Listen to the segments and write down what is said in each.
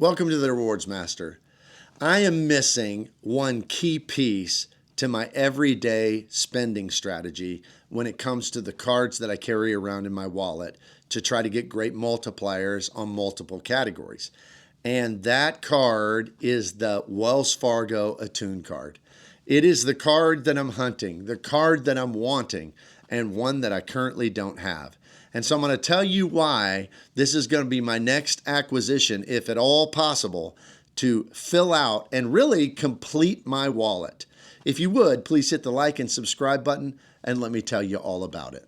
Welcome to the Rewards Master. I am missing one key piece to my everyday spending strategy when it comes to the cards that I carry around in my wallet to try to get great multipliers on multiple categories. And that card is the Wells Fargo Attune Card. It is the card that I'm hunting, the card that I'm wanting, and one that I currently don't have. And so I'm going to tell you why this is going to be my next acquisition, if at all possible, to fill out and really complete my wallet. If you would, please hit the like and subscribe button and let me tell you all about it.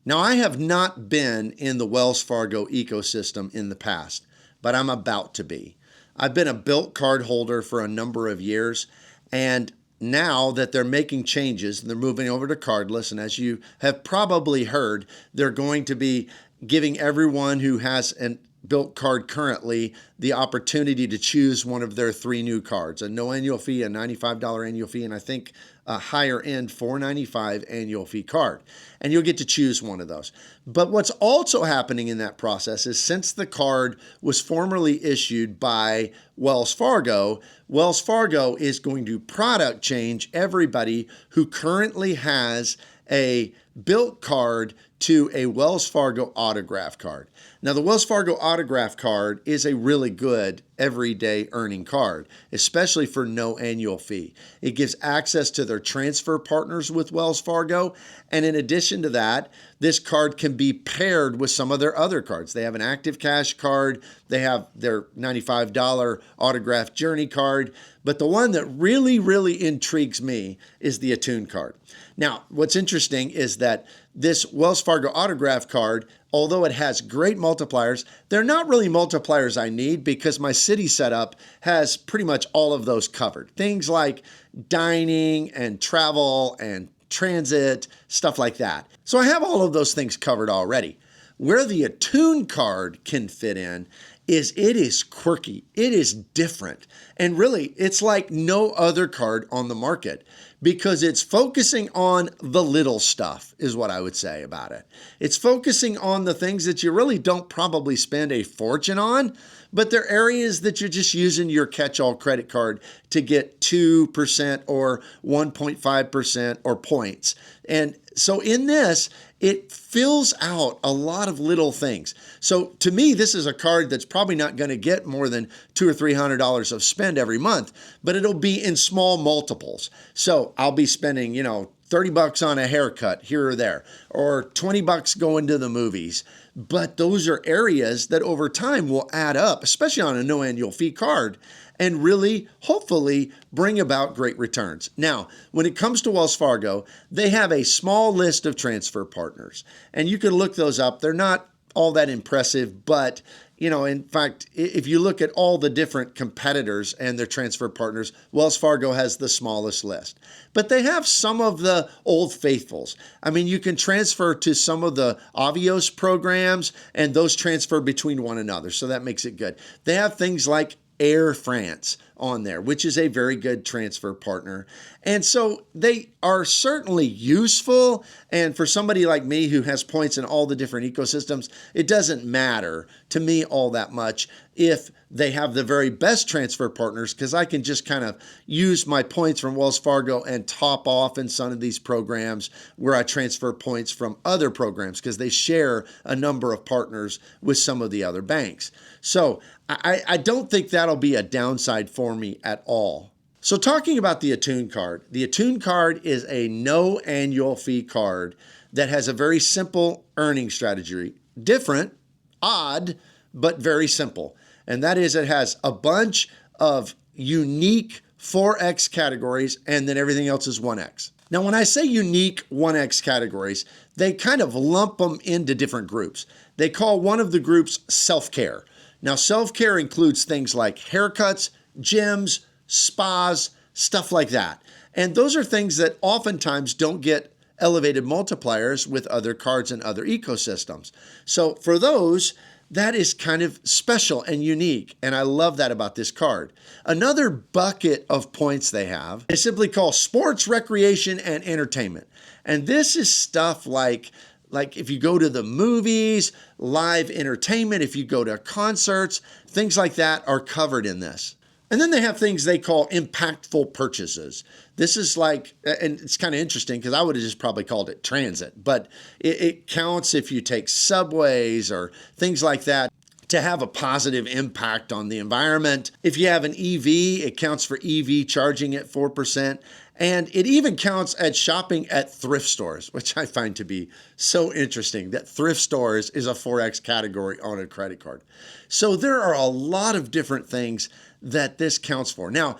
Now, I have not been in the Wells Fargo ecosystem in the past, but I'm about to be. I've been a Bilt card holder for a number of years, and now that they're making changes and they're moving over to cardless, and as you have probably heard, they're going to be giving everyone who has a Bilt card currently the opportunity to choose one of their 3 new cards: a no annual fee, a $95 annual fee, and I think a higher end $4.95 annual fee card. And you'll get to choose one of those. But what's also happening in that process is, since the card was formerly issued by Wells Fargo is going to product change everybody who currently has a Bilt card to a Wells Fargo Autograph card. Now, the Wells Fargo Autograph card is a really good everyday earning card, especially for no annual fee. It gives access to their transfer partners with Wells Fargo. And in addition to that, this card can be paired with some of their other cards. They have an Active Cash card. They have their $95 Autograph Journey card. But the one that really intrigues me is the Attune card. Now, what's interesting is that this Wells Fargo Autograph card, although it has great multipliers, they're not really multipliers I need, because my city setup has pretty much all of those covered. Things like dining and travel and transit, stuff like that. So I have all of those things covered already. Where the Attune card can fit in is it is quirky. It is different. And really, it's like no other card on the market, because it's focusing on the little stuff, is what I would say about it. It's focusing on the things that you really don't probably spend a fortune on, but they're areas that you're just using your catch-all credit card to get 2% or 1.5% or points. And so in this, it fills out a lot of little things. So to me, this is a card that's probably not going to get more than $200 or $300 of spend every month, but it'll be in small multiples. So I'll be spending, $30 on a haircut here or there, or $20 going to the movies. But those are areas that over time will add up, especially on a no annual fee card, and really, hopefully, bring about great returns. Now, when it comes to Wells Fargo, they have a small list of transfer partners, and you can look those up. They're not all that impressive, but in fact, if you look at all the different competitors and their transfer partners, Wells Fargo has the smallest list. But they have some of the old faithfuls. I mean, you can transfer to some of the Avios programs, and those transfer between one another, so that makes it good. They have things like Air France on there, which is a very good transfer partner. And so they are certainly useful. And for somebody like me who has points in all the different ecosystems, it doesn't matter to me all that much if they have the very best transfer partners, because I can just kind of use my points from Wells Fargo and top off in some of these programs where I transfer points from other programs, because they share a number of partners with some of the other banks. So I don't think that'll be a downside for me at all. So talking about the Attune card is a no annual fee card that has a very simple earning strategy. Different, odd, but very simple. And that is, it has a bunch of unique 4X categories, and then everything else is 1X. Now, when I say unique 1X categories, they kind of lump them into different groups. They call one of the groups self-care. Now, self-care includes things like haircuts, gyms, spas, stuff like that. And those are things that oftentimes don't get elevated multipliers with other cards and other ecosystems. So for those, that is kind of special and unique, and I love that about this card. Another bucket of points they have is simply called sports, recreation, and entertainment. And this is stuff like like if you go to the movies, live entertainment, if you go to concerts, things like that are covered in this. And then they have things they call impactful purchases. This is like, and it's kind of interesting because I would have just probably called it transit, but it counts if you take subways or things like that to have a positive impact on the environment. If you have an EV, it counts for EV charging at 4%. And it even counts at shopping at thrift stores, which I find to be so interesting that thrift stores is a 4X category on a credit card. So there are a lot of different things that this counts for. Now,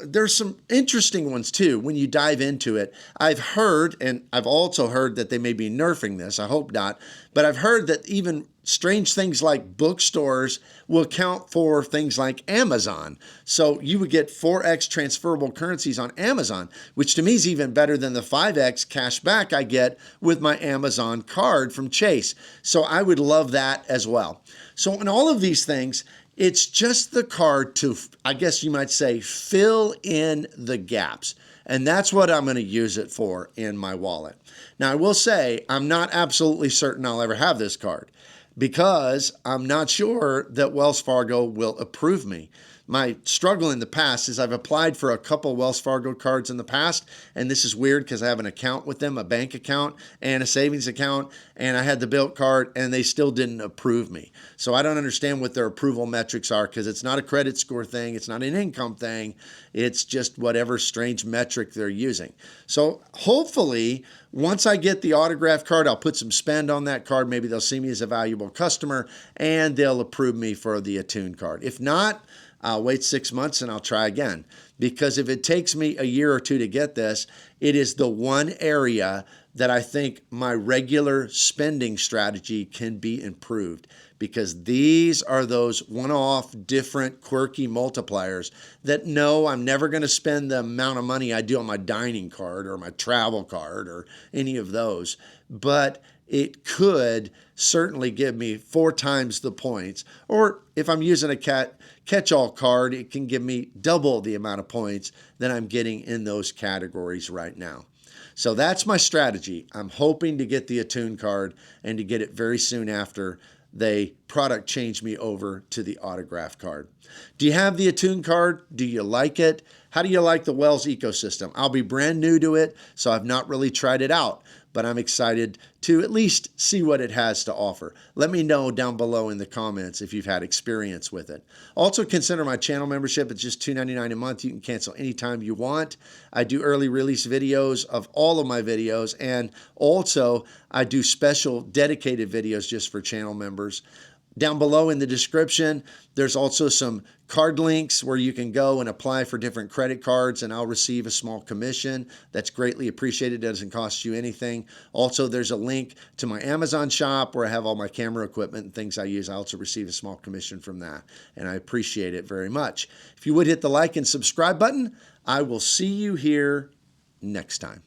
there's some interesting ones too when you dive into it. I've heard, and I've also heard that they may be nerfing this, I hope not, but I've heard that even strange things like bookstores will count for things like Amazon. So you would get 4X transferable currencies on Amazon, which to me is even better than the 5X cash back I get with my Amazon card from Chase. So I would love that as well. So in all of these things, it's just the card to, I guess you might say, fill in the gaps. And that's what I'm going to use it for in my wallet. Now, I will say I'm not absolutely certain I'll ever have this card because I'm not sure that Wells Fargo will approve me. My struggle in the past is I've applied for a couple Wells Fargo cards in the past, and this is weird because I have an account with them, a bank account and a savings account, and I had the Bilt card and they still didn't approve me. So I don't understand what their approval metrics are because it's not a credit score thing, it's not an income thing, it's just whatever strange metric they're using. So hopefully, once I get the autograph card, I'll put some spend on that card. Maybe they'll see me as a valuable customer and they'll approve me for the Attune card. If not, I'll wait 6 months and I'll try again. Because if it takes me a year or two to get this, it is the one area that I think my regular spending strategy can be improved. Because these are those one-off, different, quirky multipliers that no, I'm never going to spend the amount of money I do on my dining card or my travel card or any of those. But it could certainly give me 4 times the points. Or if I'm using a catch-all card, it can give me double the amount of points that I'm getting in those categories right now. So that's my strategy. I'm hoping to get the Attune card and to get it very soon after they product change me over to the autograph card. Do you have the Attune card? Do you like it? How do you like the Wells ecosystem? I'll be brand new to it, so I've not really tried it out, but I'm excited to at least see what it has to offer. Let me know down below in the comments if you've had experience with it. Also consider my channel membership. It's just $2.99 a month. You can cancel anytime you want. I do early release videos of all of my videos, and also I do special dedicated videos just for channel members. Down below in the description, there's also some card links where you can go and apply for different credit cards and I'll receive a small commission. That's greatly appreciated. It doesn't cost you anything. Also, there's a link to my Amazon shop where I have all my camera equipment and things I use. I also receive a small commission from that and I appreciate it very much. If you would hit the like and subscribe button, I will see you here next time.